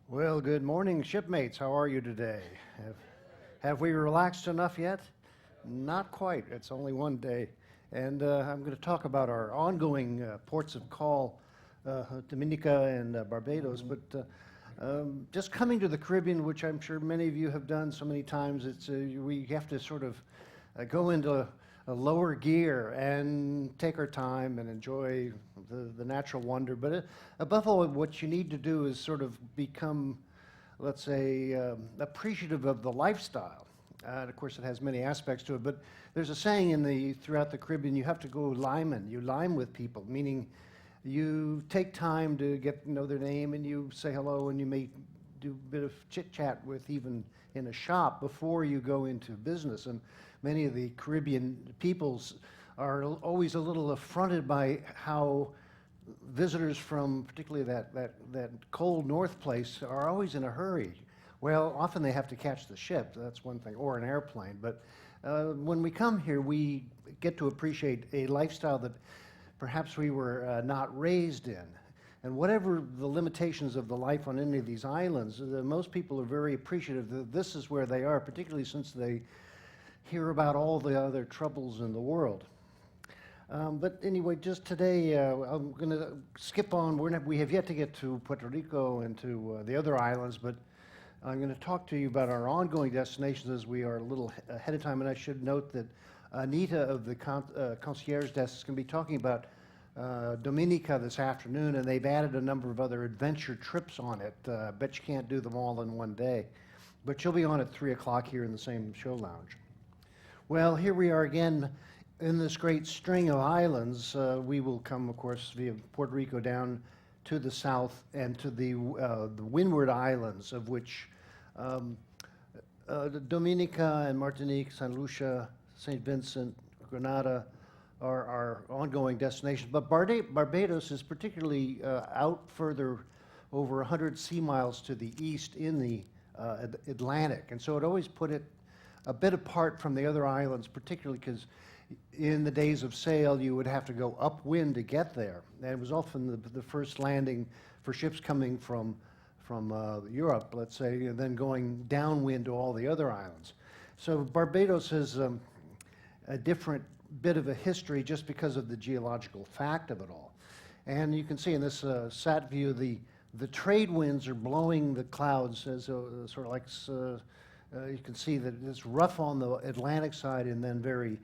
Well, good morning, shipmates. How are you today? Have we relaxed enough yet? Not quite. It's only one day. And I'm going to talk about our ongoing ports of call, Dominica and Barbados. But just coming to the Caribbean, which I'm sure many of you have done so many times, we have to sort of go into a lower gear and take our time and enjoy the natural wonder. But above all, what you need to do is sort of become, let's say, appreciative of the lifestyle. And of course, it has many aspects to it. But there's a saying throughout the Caribbean, you have to go limeman. You lime with people, meaning you take time to get to know their name and you say hello, and you may do a bit of chit-chat with even in a shop before you go into business. And many of the Caribbean peoples are always a little affronted by how visitors from particularly that cold north place are always in a hurry. Well, often they have to catch the ship, that's one thing, or an airplane. But when we come here, we get to appreciate a lifestyle that perhaps we were not raised in. And whatever the limitations of the life on any of these islands, most people are very appreciative that this is where they are, particularly since they hear about all the other troubles in the world. But anyway, just today, I'm going to skip on. We have yet to get to Puerto Rico and to the other islands, but I'm going to talk to you about our ongoing destinations as we are a little ahead of time. And I should note that Anita of the concierge desk is going to be talking about Dominica this afternoon, and they've added a number of other adventure trips on it. Bet you can't do them all in one day. But you'll be on at 3 o'clock here in the same show lounge. Well, here we are again in this great string of islands. We will come, of course, via Puerto Rico down to the south and to the Windward Islands, of which Dominica and Martinique, St. Lucia, St. Vincent, Grenada are our ongoing destinations. But Barbados is particularly out further, over 100 sea miles to the east in the Atlantic. And so it always put it a bit apart from the other islands, particularly because in the days of sail, you would have to go upwind to get there. And it was often the first landing for ships coming from Europe, let's say, and then going downwind to all the other islands. So Barbados has a different bit of a history just because of the geological fact of it all. And you can see in this sat view, the trade winds are blowing the clouds as sort of like, you can see that it's rough on the Atlantic side and then very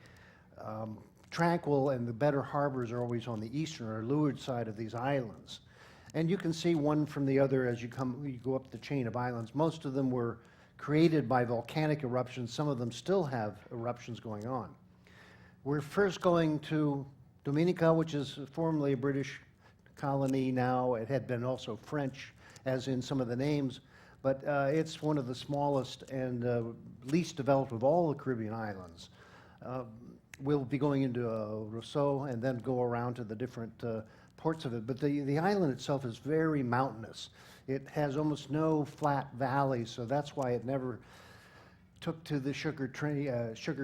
tranquil, and the better harbors are always on the eastern or leeward side of these islands. And you can see one from the other as you go up the chain of islands. Most of them were created by volcanic eruptions. Some of them still have eruptions going on. We're first going to Dominica, which is formerly a British colony. Now it had been also French, as in some of the names, but it's one of the smallest and least developed of all the Caribbean islands. We'll be going into Rousseau and then go around to the different ports of it. But the island itself is very mountainous. It has almost no flat valleys, so that's why it never took to the sugar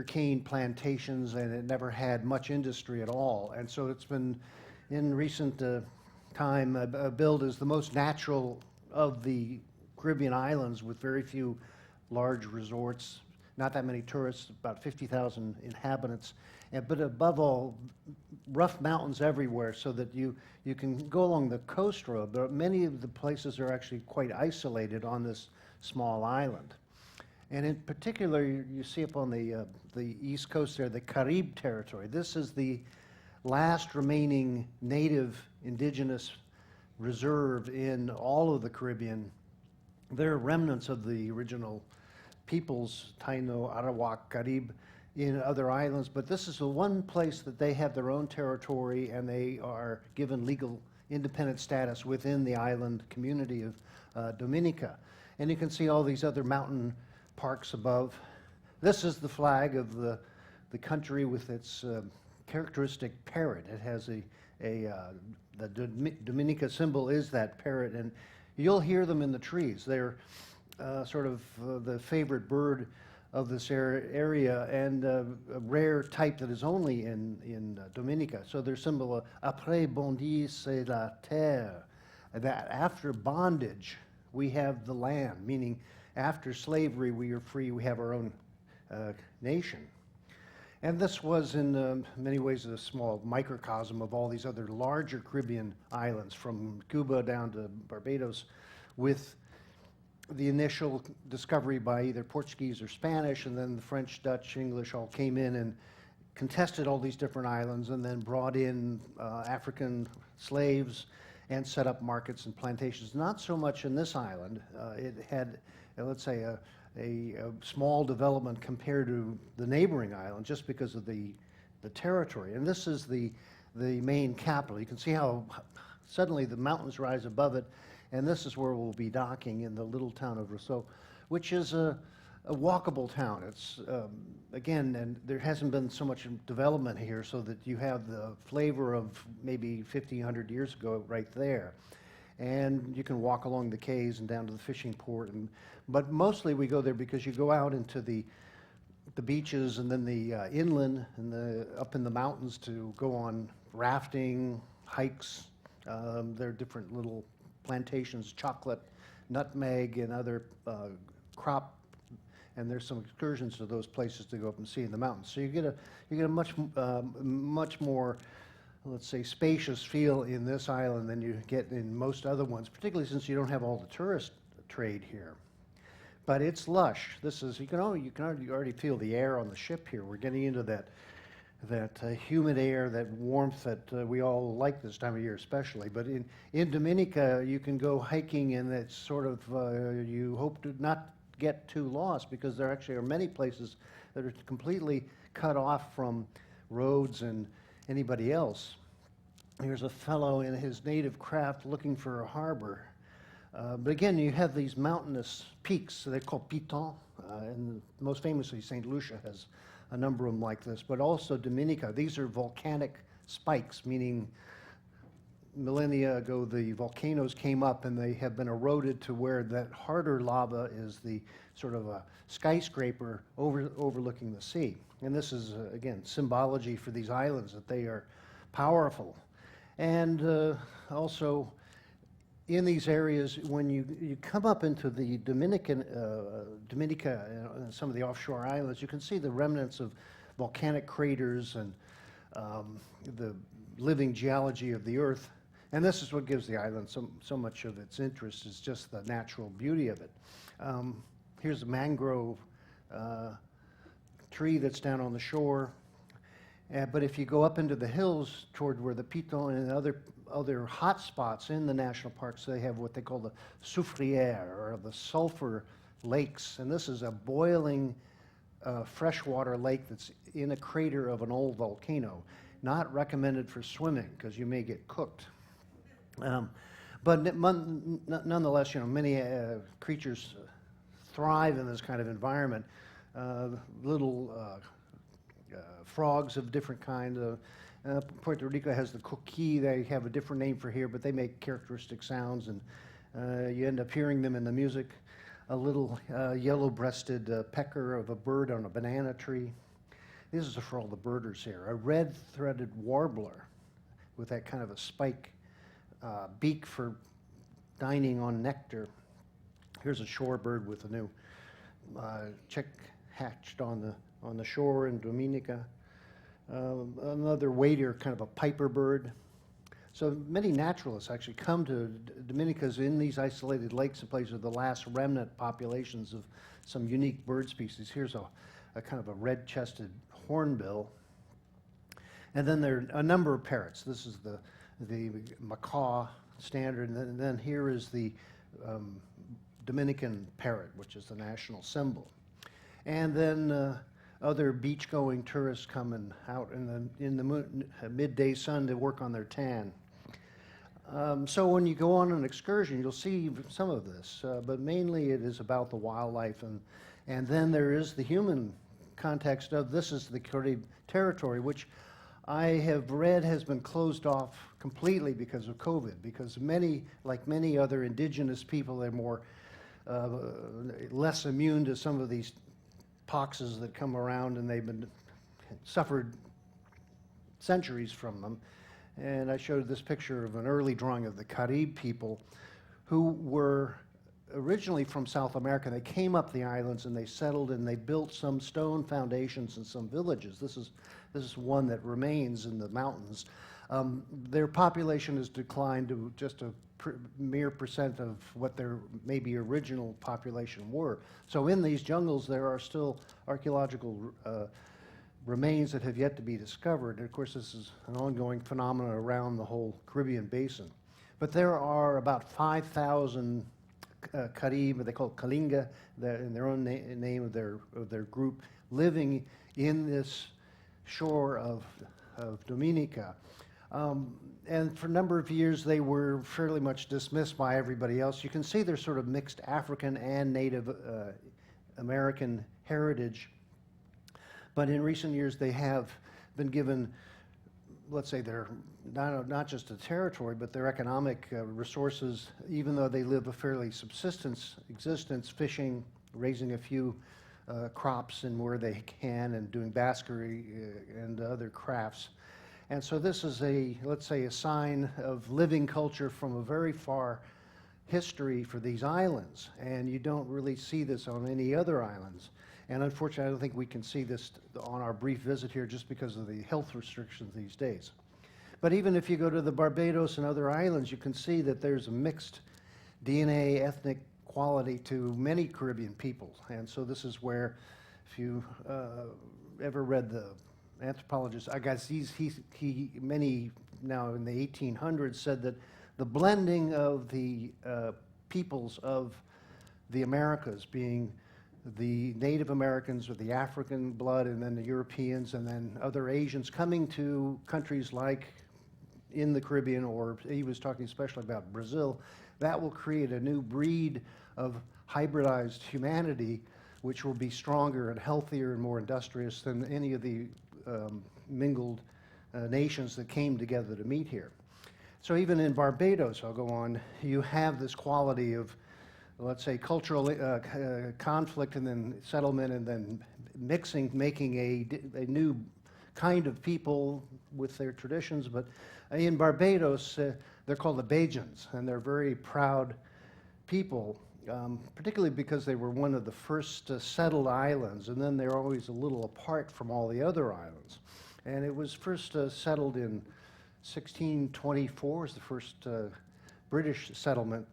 cane plantations, and it never had much industry at all. And so it's been, in recent time, billed as the most natural of the Caribbean islands, with very few large resorts, not that many tourists, about 50,000 inhabitants, but above all, rough mountains everywhere, so that you can go along the coast road, but many of the places are actually quite isolated on this small island. And in particular, you see up on the east coast there, the Caribe territory. This is the last remaining native indigenous reserve in all of the Caribbean. There are remnants of the original peoples, Taino, Arawak, Caribe, in other islands, but this is the one place that they have their own territory, and they are given legal independent status within the island community of Dominica. And you can see all these other mountain parks above. This is the flag of the country with its characteristic parrot. It has the Dominica symbol is that parrot, and you'll hear them in the trees. They're sort of the favorite bird of this area, and a rare type that is only in Dominica. So their symbol, après bondit c'est la terre, that after bondage, We have the land, meaning after slavery we are free, we have our own nation. And this was in many ways a small microcosm of all these other larger Caribbean islands, from Cuba down to Barbados, with the initial discovery by either Portuguese or Spanish, and then the French, Dutch, English all came in and contested all these different islands, and then brought in African slaves and set up markets and plantations. Not so much in this island. It had, let's say, a small development compared to the neighboring island, just because of the territory. And this is the main capital. You can see how suddenly the mountains rise above it, and this is where we'll be docking, in the little town of Roseau, which is a walkable town. It's, again, and there hasn't been so much development here, so that you have the flavor of maybe 50, 100 years ago right there. And you can walk along the quays and down to the fishing port. But mostly we go there because you go out into the beaches, and then the inland, and up in the mountains to go on rafting, hikes. There are different little plantations, chocolate, nutmeg, and other crop, and there's some excursions to those places to go up and see in the mountains. So you get a much more, let's say, spacious feel in this island than you get in most other ones, particularly since you don't have all the tourist trade here. But it's lush. This is, you can already feel the air on the ship here. We're getting into that humid air, that warmth that we all like this time of year especially. But in Dominica, you can go hiking, and it's sort of, you hope to not get too lost, because there actually are many places that are completely cut off from roads and anybody else. Here's a fellow in his native craft looking for a harbor. But again, you have these mountainous peaks, so they're called pitons, and most famously St. Lucia has a number of them like this, but also Dominica. These are volcanic spikes, meaning millennia ago the volcanoes came up and they have been eroded to where that harder lava is the sort of a skyscraper overlooking the sea. And this is, again, symbology for these islands, that they are powerful. And also, in these areas, when you come up into the Dominica, and some of the offshore islands, you can see the remnants of volcanic craters and the living geology of the earth. And this is what gives the island so much of its interest, is just the natural beauty of it. Here's a mangrove tree that's down on the shore. But if you go up into the hills toward where the Piton and other hot spots in the national parks, they have what they call the soufrière, or the Sulphur Lakes. And this is a boiling freshwater lake that's in a crater of an old volcano. Not recommended for swimming, because you may get cooked. But nonetheless, many creatures thrive in this kind of environment. Little frogs of different kinds. Puerto Rico has the coquille. They have a different name for here, but they make characteristic sounds, and you end up hearing them in the music. A little yellow-breasted pecker of a bird on a banana tree. This is for all the birders here. A red-threaded warbler with that kind of a spike beak for dining on nectar. Here's a shorebird with a new chick hatched on the shore in Dominica. Another wader, kind of a piper bird. So many naturalists actually come to Dominica's in these isolated lakes and places, the last remnant populations of some unique bird species. Here's a kind of a red-chested hornbill. And then there are a number of parrots. This is the macaw standard, and then here is the Dominican parrot, which is the national symbol. And then other beach-going tourists coming out in the midday sun to work on their tan. So when you go on an excursion, you'll see some of this, but mainly it is about the wildlife, and then there is the human context of this is the Caribe territory, which I have read has been closed off completely because of COVID, because like many other indigenous people, they're more less immune to some of these poxes that come around, and they've been suffered centuries from them. And I showed this picture of an early drawing of the Caribe people who were originally from South America. They came up the islands and they settled and they built some stone foundations and some villages. This is one that remains in the mountains. Their population has declined to just a mere percent of what their maybe original population were. So in these jungles there are still archaeological remains that have yet to be discovered. And of course this is an ongoing phenomenon around the whole Caribbean basin. But there are about 5,000 Caribe, they call it Kalinga, in their own name of their group, living in this shore of Dominica. And for a number of years they were fairly much dismissed by everybody else. You can see there's sort of mixed African and Native American heritage. But in recent years they have been given, let's say, their not just a territory, but their economic resources, even though they live a fairly subsistence existence, fishing, raising a few crops and where they can, and doing baskery and other crafts. And so this is let's say, a sign of living culture from a very far history for these islands. And you don't really see this on any other islands. And unfortunately, I don't think we can see this on our brief visit here just because of the health restrictions these days. But even if you go to the Barbados and other islands, you can see that there's a mixed DNA ethnic quality to many Caribbean people. And so this is where, if you ever read the anthropologist Agassiz, he many now in the 1800s said that the blending of the peoples of the Americas, being the Native Americans with the African blood, and then the Europeans, and then other Asians coming to countries like in the Caribbean, or he was talking especially about Brazil, that will create a new breed of hybridized humanity, which will be stronger and healthier and more industrious than any of the mingled nations that came together to meet here. So even in Barbados, I'll go on, you have this quality of, let's say, cultural conflict and then settlement and then mixing, making a new kind of people with their traditions. But in Barbados, they're called the Bajans, and they're very proud people, particularly because they were one of the first settled islands, and then they're always a little apart from all the other islands. And it was first settled in 1624, is the first British settlement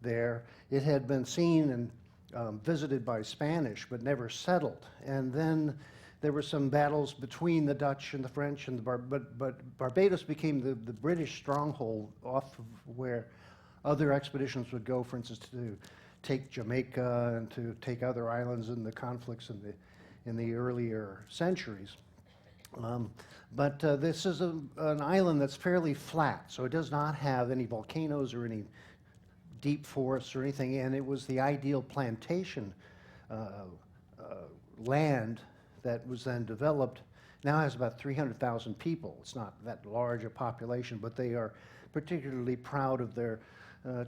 there. It had been seen and visited by Spanish, but never settled. And then there were some battles between the Dutch and the French, and but Barbados became the British stronghold off of where other expeditions would go, for instance, to take Jamaica and to take other islands in the conflicts in the earlier centuries. But this is an island that's fairly flat, so it does not have any volcanoes or any deep forests or anything, and it was the ideal plantation land that was then developed. Now has about 300,000 people. It's not that large a population, but they are particularly proud of their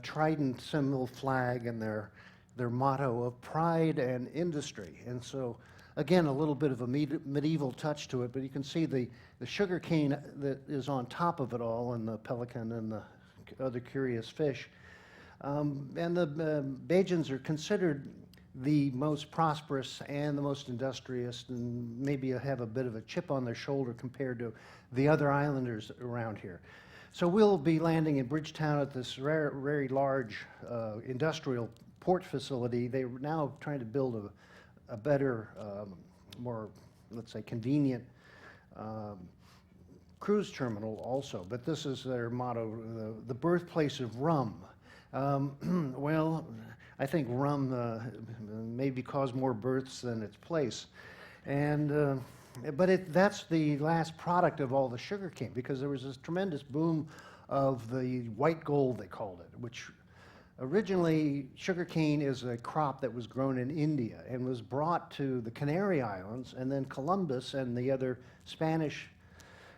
trident symbol flag and their motto of pride and industry. And so, again, a little bit of a medieval touch to it, but you can see the sugar cane that is on top of it all, and the pelican and the other curious fish. And the Bajans are considered the most prosperous and the most industrious, and maybe have a bit of a chip on their shoulder compared to the other islanders around here. So we'll be landing in Bridgetown at this very large industrial port facility. They're now trying to build a better, more, let's say, convenient cruise terminal also. But this is their motto, the birthplace of rum. Well, I think rum maybe caused more births than its place. And but that's the last product of all the sugar cane, because there was this tremendous boom of the white gold, they called it, which originally sugar cane is a crop that was grown in India and was brought to the Canary Islands, and then Columbus and the other Spanish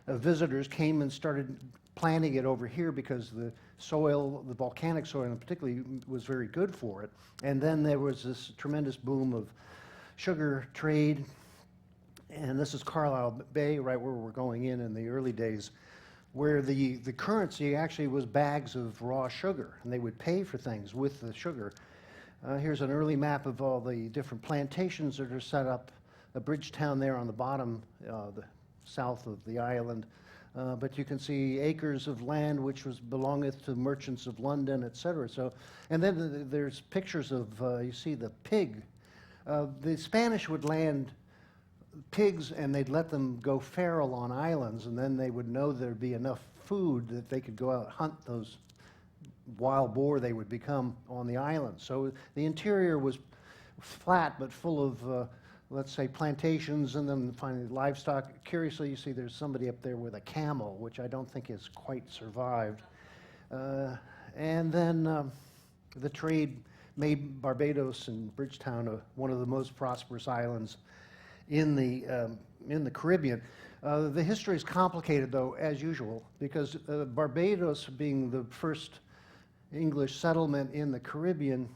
visitors came and started planting it over here because the soil, the volcanic soil in particular, was very good for it. And then there was this tremendous boom of sugar trade. And this is Carlisle Bay, right where we're going in the early days, where the currency actually was bags of raw sugar, and they would pay for things with the sugar. Here's an early map of all the different plantations that are set up. A bridge town there on the bottom, the south of the island. But you can see acres of land which belongeth to merchants of London, etc. So, and then there's pictures of, you see the pig. The Spanish would land pigs and they'd let them go feral on islands, and then they would know there'd be enough food that they could go out hunt those wild boar they would become on the island. So the interior was flat but full of, let's say, plantations, and then finally livestock. Curiously, you see there's somebody up there with a camel, which I don't think has quite survived. And then the trade made Barbados and Bridgetown one of the most prosperous islands in the Caribbean. The history is complicated, though, as usual, because Barbados, being the first English settlement in the Caribbean,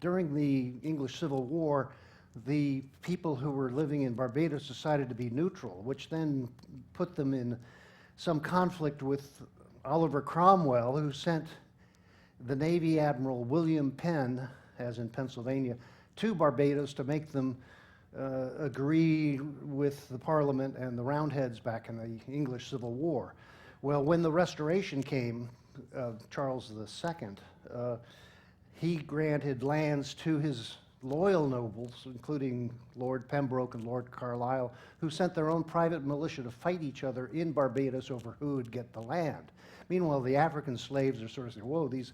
during the English Civil War, the people who were living in Barbados decided to be neutral, which then put them in some conflict with Oliver Cromwell, who sent the Navy Admiral William Penn, as in Pennsylvania, to Barbados to make them agree with the Parliament and the Roundheads back in the English Civil War. Well, when the Restoration came, Charles II, he granted lands to his loyal nobles, including Lord Pembroke and Lord Carlisle, who sent their own private militia to fight each other in Barbados over who would get the land. Meanwhile, the African slaves are sort of saying, whoa, these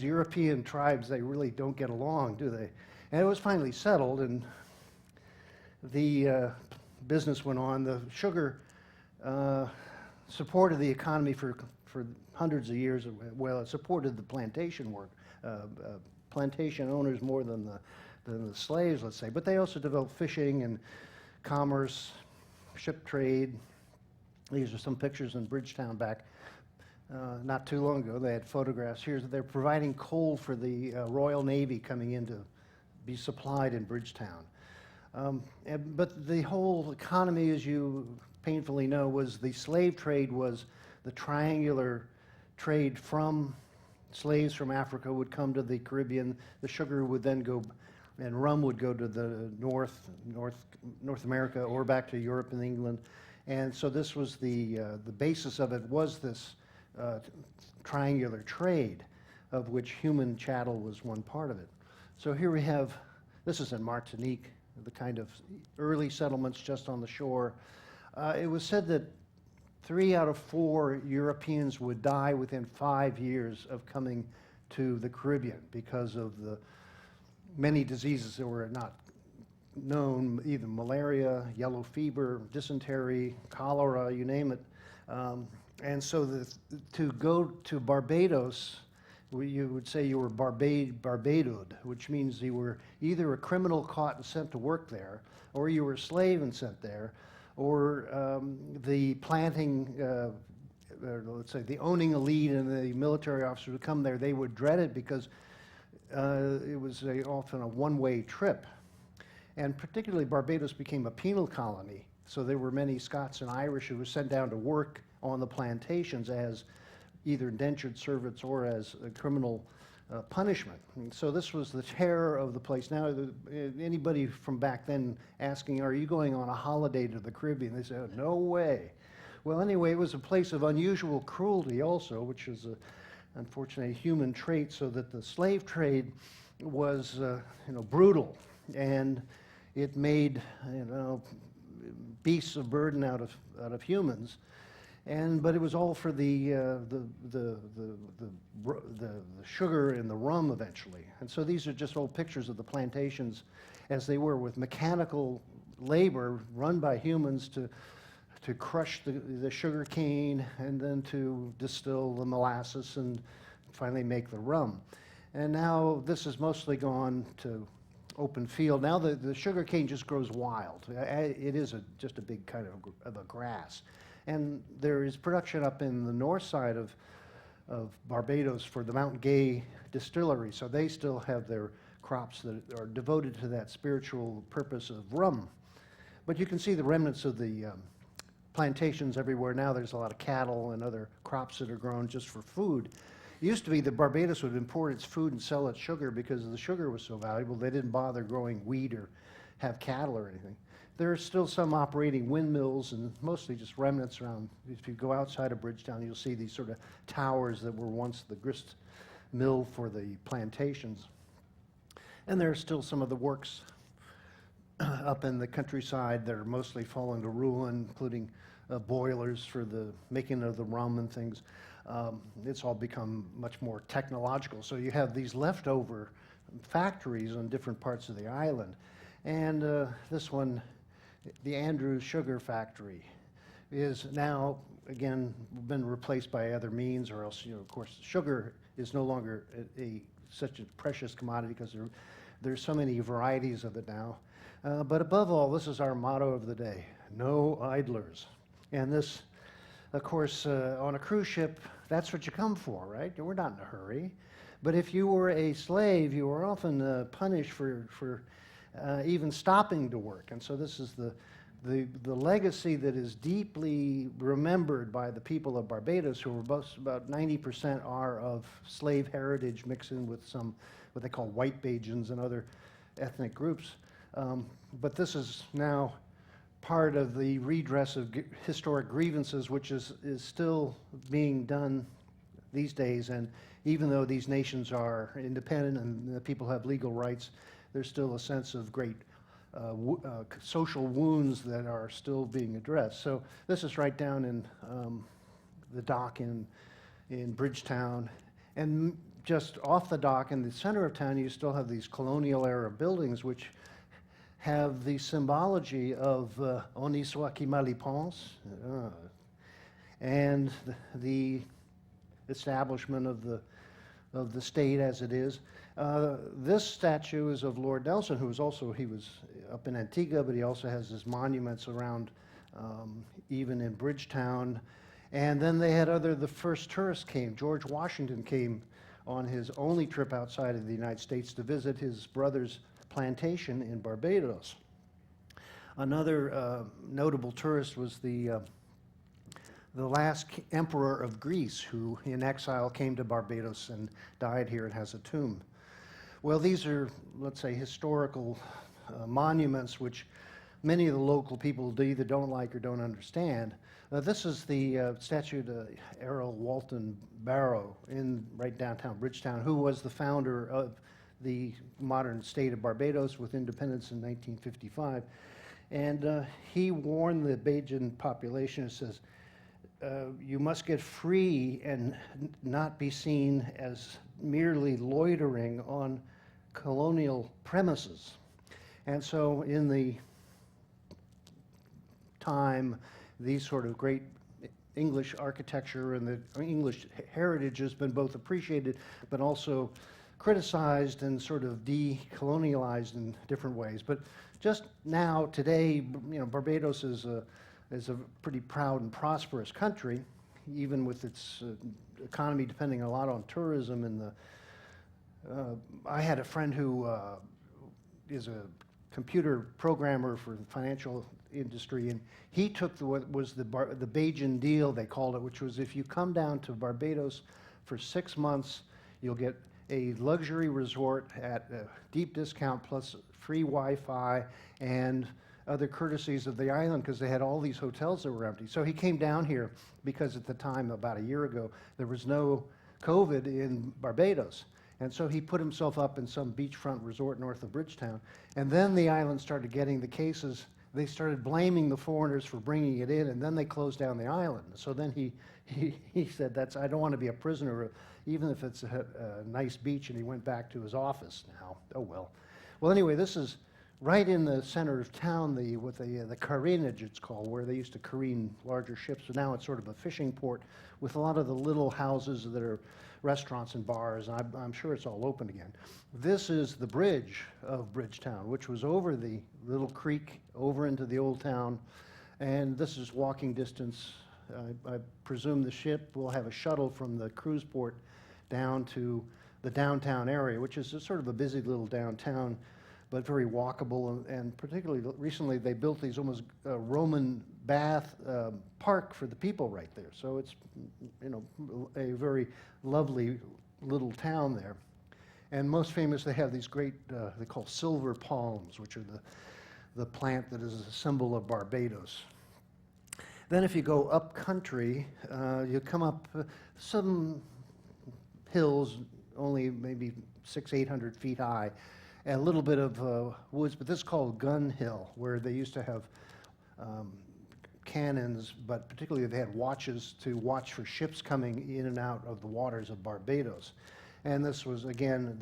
European tribes, they really don't get along, do they? And it was finally settled, and the business went on. The sugar supported the economy for hundreds of years. Well, it supported the plantation work, plantation owners more than the slaves, let's say. But they also developed fishing and commerce, ship trade. These are some pictures in Bridgetown back not too long ago. They had photographs here. They're providing coal for the Royal Navy coming in to be supplied in Bridgetown. But the whole economy, as you painfully know, was the slave trade was the triangular trade from slaves from Africa would come to the Caribbean. The sugar would then go, and rum would go to the North America or back to Europe and England. And so this was the basis of it was this triangular trade, of which human chattel was one part of it. So here we have, this is in Martinique, the kind of early settlements just on the shore. It was said that 3 out of 4 Europeans would die within 5 years of coming to the Caribbean because of the many diseases that were not known, either malaria, yellow fever, dysentery, cholera, you name it. And so to go to Barbados, you would say you were barbadoed, which means you were either a criminal caught and sent to work there, or you were a slave and sent there, or the planting, let's say the owning elite and the military officers would come there. They would dread it because it was often a one-way trip. And particularly Barbados became a penal colony, so there were many Scots and Irish who were sent down to work on the plantations as either indentured servants or as a criminal punishment. And so this was the terror of the place. Now, anybody from back then asking, are you going on a holiday to the Caribbean? They say, oh, no way. Well, anyway, it was a place of unusual cruelty also, which is, unfortunately, a human trait, so that the slave trade was, brutal. And it made, beasts of burden out of humans. But it was all for the sugar and the rum eventually. And so these are just old pictures of the plantations as they were, with mechanical labor run by humans to crush the sugar cane and then to distill the molasses and finally make the rum. And now this has mostly gone to open field. Now the sugar cane just grows wild. It is just a big kind of a grass. And there is production up in the north side of Barbados for the Mount Gay distillery, so they still have their crops that are devoted to that spiritual purpose of rum. But you can see the remnants of the plantations everywhere now. There's a lot of cattle and other crops that are grown just for food. It used to be that Barbados would import its food and sell its sugar because the sugar was so valuable. They didn't bother growing wheat or have cattle or anything. There are still some operating windmills and mostly just remnants around. If you go outside of Bridgetown, you'll see these sort of towers that were once the grist mill for the plantations. And there are still some of the works up in the countryside that are mostly falling to ruin, including boilers for the making of the rum and things. It's all become much more technological. So you have these leftover factories on different parts of the island. And this one, the Andrews Sugar Factory, is now, again, been replaced by other means, or else, of course, sugar is no longer such a precious commodity because there's so many varieties of it now. But above all, this is our motto of the day: no idlers. And this, of course, on a cruise ship, that's what you come for, right? We're not in a hurry. But if you were a slave, you were often punished for even stopping to work. And so this is the legacy that is deeply remembered by the people of Barbados, who are about 90% are of slave heritage mixed in with some what they call white Bajans and other ethnic groups. But this is now part of the redress of historic grievances, which is still being done these days. And even though these nations are independent and the people have legal rights, there's still a sense of great social wounds that are still being addressed. So this is right down in the dock in Bridgetown. And just off the dock in the center of town, you still have these colonial era buildings, which have the symbology of On y soit qui mal y pense, and the establishment of the state as it is. This statue is of Lord Nelson, who was also, he was up in Antigua, but he also has his monuments around, even in Bridgetown. And then they had the first tourists came. George Washington came on his only trip outside of the United States to visit his brother's plantation in Barbados. Another notable tourist was the last emperor of Greece, who in exile came to Barbados and died here and has a tomb. Well, these are, let's say, historical monuments which many of the local people either don't like or don't understand. This is the statue to Errol, Walton, Barrow in right downtown Bridgetown, who was the founder of the modern state of Barbados with independence in 1955. And he warned the Bajan population, it says, you must get free and not be seen as merely loitering on colonial premises. And so in the time, these sort of great English architecture and the English heritage has been both appreciated but also criticized and sort of decolonialized in different ways. But just now, today, Barbados is a pretty proud and prosperous country, even with its economy depending a lot on tourism. And I had a friend who is a computer programmer for the financial industry, and he took what was the Bajan deal, they called it, which was if you come down to Barbados for 6 months, you'll get a luxury resort at a deep discount plus free Wi-Fi and other courtesies of the island, because they had all these hotels that were empty. So he came down here because at the time, about a year ago, there was no COVID in Barbados. And so he put himself up in some beachfront resort north of Bridgetown. And then the island started getting the cases. They started blaming the foreigners for bringing it in, and then they closed down the island. So then he said, I don't want to be a prisoner, even if it's a nice beach, and he went back to his office now. Oh, well. Well, anyway, this is right in the center of town, with the carénage, it's called, where they used to careen larger ships. So now it's sort of a fishing port with a lot of the little houses that are restaurants and bars, and I'm sure it's all open again. This is the bridge of Bridgetown, which was over the little creek over into the old town, and this is walking distance. I presume the ship will have a shuttle from the cruise port down to the downtown area, which is sort of a busy little downtown, but very walkable, and particularly recently they built these almost Roman bath, park for the people right there. So it's, you know, a very lovely little town there. And most famous, they have these great, they call silver palms, which are the plant that is a symbol of Barbados. Then if you go up country, you come up some hills, only maybe 600-800 feet high, and a little bit of woods, but this is called Gun Hill, where they used to have cannons, but particularly they had watches to watch for ships coming in and out of the waters of Barbados. And this was, again,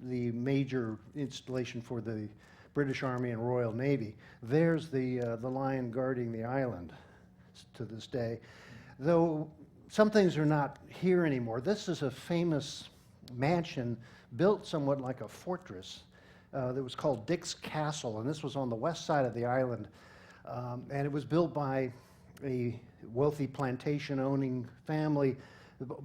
the major installation for the British Army and Royal Navy. There's the lion guarding the island to this day. Though some things are not here anymore. This is a famous mansion built somewhat like a fortress that was called Dick's Castle, and this was on the west side of the island. And it was built by a wealthy plantation-owning family,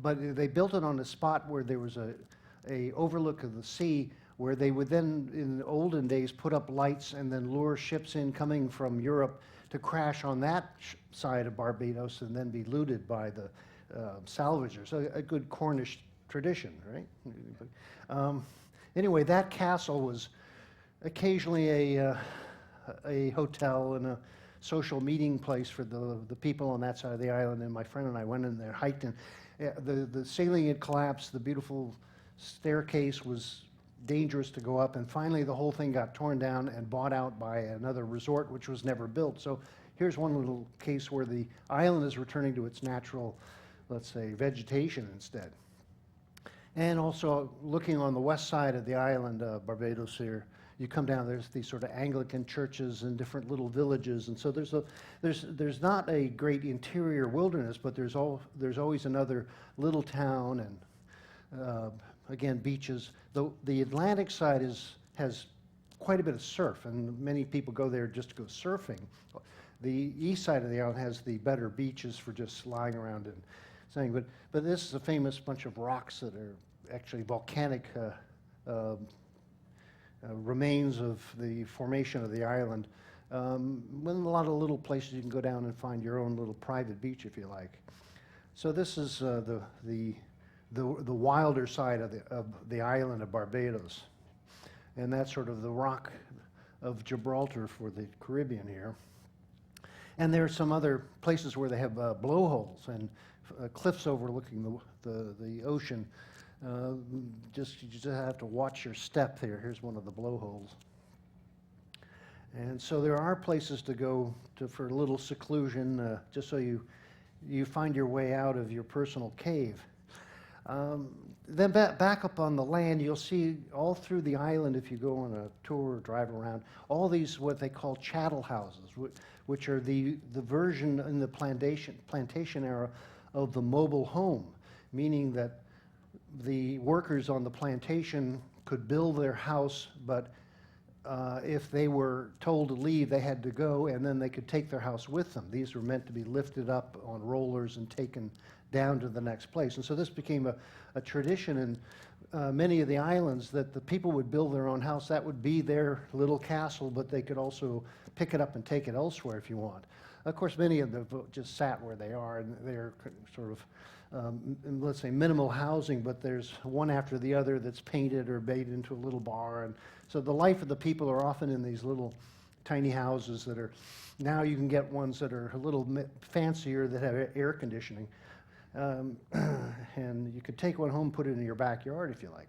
but they built it on a spot where there was a overlook of the sea, where they would then, in the olden days, put up lights and then lure ships in coming from Europe to crash on that side of Barbados and then be looted by the salvagers. So a good Cornish tradition, right? Anyway, that castle was occasionally a hotel and a social meeting place for the people on that side of the island, and my friend and I went in there, hiked, and the ceiling had collapsed, the beautiful staircase was dangerous to go up, and finally the whole thing got torn down and bought out by another resort which was never built. So here's one little case where the island is returning to its natural, let's say, vegetation instead. And also looking on the west side of the island, Barbados here, you come down, there's these sort of Anglican churches and different little villages, and so there's not a great interior wilderness, but there's always another little town and again beaches. The Atlantic side has quite a bit of surf, and many people go there just to go surfing. The east side of the island has the better beaches for just lying around and saying. But this is a famous bunch of rocks that are actually volcanic remains of the formation of the island. With a lot of little places you can go down and find your own little private beach if you like. So this is the wilder side of the island of Barbados, and that's sort of the rock of Gibraltar for the Caribbean here. And there are some other places where they have blowholes and cliffs overlooking the ocean. You just have to watch your step there. Here's one of the blowholes. And so there are places to go to for a little seclusion, just so you find your way out of your personal cave. Then back up on the land, you'll see all through the island, if you go on a tour or drive around, all these what they call chattel houses, which are the version in the plantation era of the mobile home, meaning that the workers on the plantation could build their house, but if they were told to leave, they had to go, and then they could take their house with them. These were meant to be lifted up on rollers and taken down to the next place. And so this became a tradition in many of the islands that the people would build their own house. That would be their little castle, but they could also pick it up and take it elsewhere if you want. Of course, many of them just sat where they are, and they're sort of, let's say, minimal housing, but there's one after the other that's painted or made into a little bar. And so the life of the people are often in these little tiny houses that are, now you can get ones that are a little fancier that have air conditioning. And you could take one home, put it in your backyard if you like.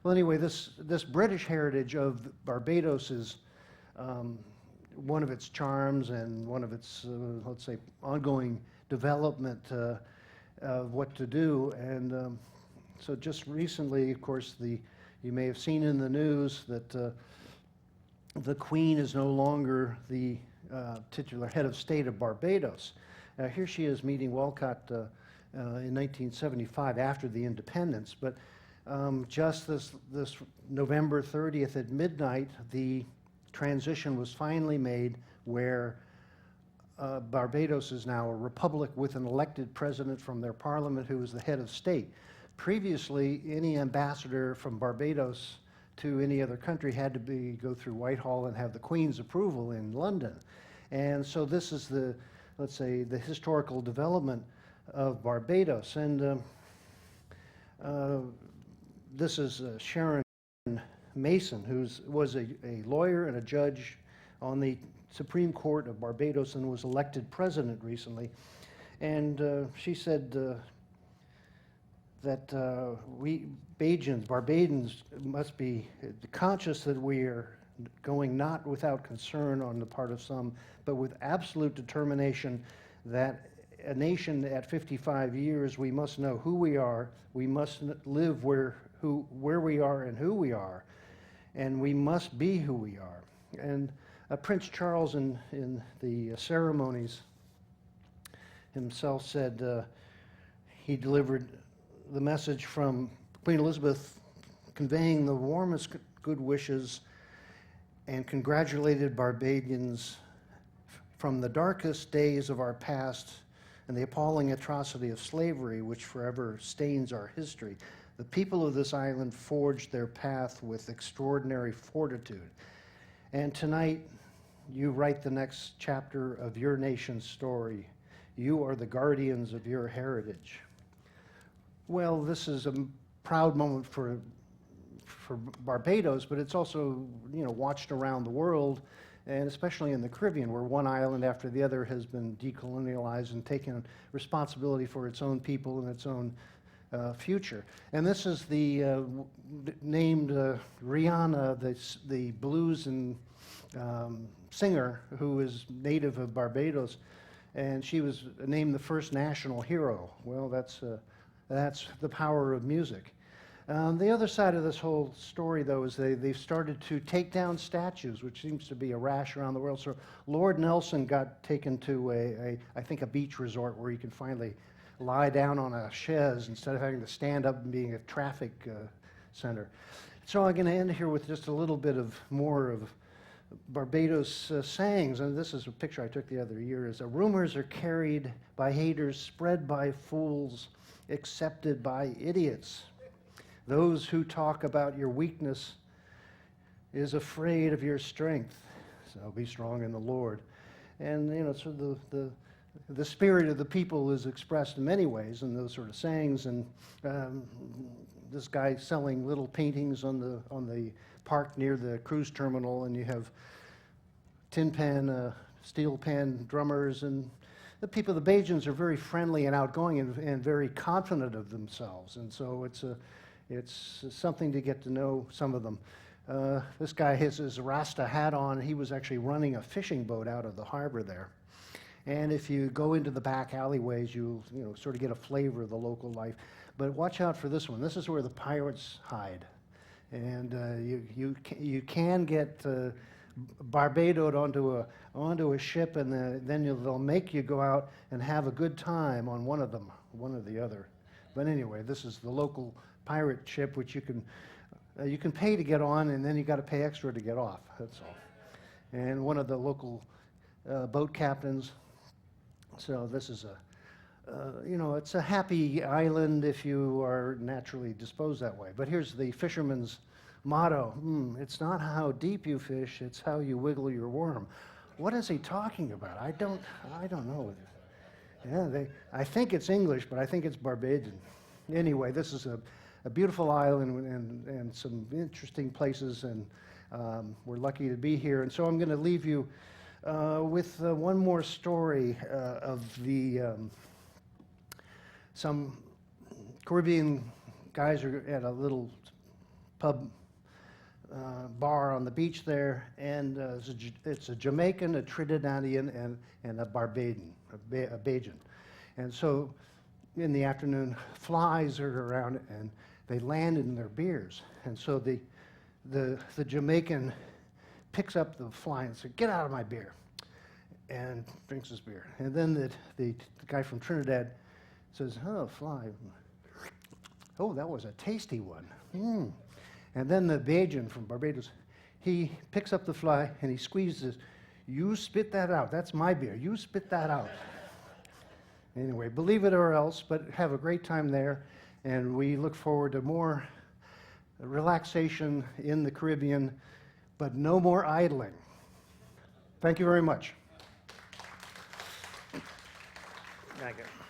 Well, anyway, this British heritage of Barbados is one of its charms and one of its, let's say, ongoing development of what to do. And so just recently, of course, you may have seen in the news that the Queen is no longer the titular head of state of Barbados. Here she is meeting Walcott in 1975 after the independence, but just this November 30th at midnight, the transition was finally made where Barbados is now a republic with an elected president from their parliament who is the head of state. Previously, any ambassador from Barbados to any other country had to go through Whitehall and have the Queen's approval in London. And so this is let's say, the historical development of Barbados. And this is Sharon Mason, who was a lawyer and a judge on the Supreme Court of Barbados and was elected president recently. And she said that we Barbadians must be conscious that we are going not without concern on the part of some, but with absolute determination that a nation at 55 years, we must know who we are, we must live where we are and who we are, and we must be who we are. And Prince Charles in the ceremonies himself said he delivered the message from Queen Elizabeth conveying the warmest good wishes and congratulated Barbadians from the darkest days of our past and the appalling atrocity of slavery which forever stains our history. The people of this island forged their path with extraordinary fortitude. And tonight, you write the next chapter of your nation's story. You are the guardians of your heritage. Well, this is a proud moment for Barbados, but it's also, watched around the world, and especially in the Caribbean, where one island after the other has been decolonialized and taken responsibility for its own people and its own future. And this is the named Rihanna, the blues and singer who is native of Barbados, and she was named the first national hero. Well, that's the power of music. The other side of this whole story, though, is they've started to take down statues, which seems to be a rash around the world. So Lord Nelson got taken to I think a beach resort where he can finally lie down on a chaise instead of having to stand up and being a traffic center. So I'm going to end here with just a little bit more of Barbados sayings, and this is a picture I took the other year. Is rumors are carried by haters, spread by fools, accepted by idiots. Those who talk about your weakness is afraid of your strength. So be strong in the Lord. And so the spirit of the people is expressed in many ways in those sort of sayings. And this guy selling little paintings on the park near the cruise terminal, and you have tin pan, steel pan drummers, and the people, the Bajans, are very friendly and outgoing and very confident of themselves. And so it's something to get to know some of them. This guy has his Rasta hat on. He was actually running a fishing boat out of the harbor there. And if you go into the back alleyways, you'll sort of get a flavor of the local life. But watch out for this one. This is where the pirates hide. And you can get Barbadoed onto a ship, and then they'll make you go out and have a good time on one of them, one or the other. But anyway, this is the local pirate ship, which you can pay to get on, and then you got to pay extra to get off. That's all. And one of the local boat captains. So this is it's a happy island if you are naturally disposed that way. But here's the fisherman's motto. It's not how deep you fish, it's how you wiggle your worm. What is he talking about? I don't know. Yeah, I think it's English, but I think it's Barbadian. Anyway, this is a beautiful island and some interesting places, and we're lucky to be here. And so I'm going to leave you with one more story of some Caribbean guys are at a little pub bar on the beach there, and it's a Jamaican, a Trinidadian, and a Barbadian, a Bajan. And so in the afternoon, flies are around, and they land in their beers. And so the Jamaican picks up the fly and says, "Get out of my beer," and drinks his beer. And then the guy from Trinidad says, "Oh, fly. Oh, that was a tasty one." And then the Bajan from Barbados, he picks up the fly and he squeezes. "You spit that out. That's my beer. You spit that out." Anyway, believe it or else, but have a great time there. And we look forward to more relaxation in the Caribbean, but no more idling. Thank you very much. Second.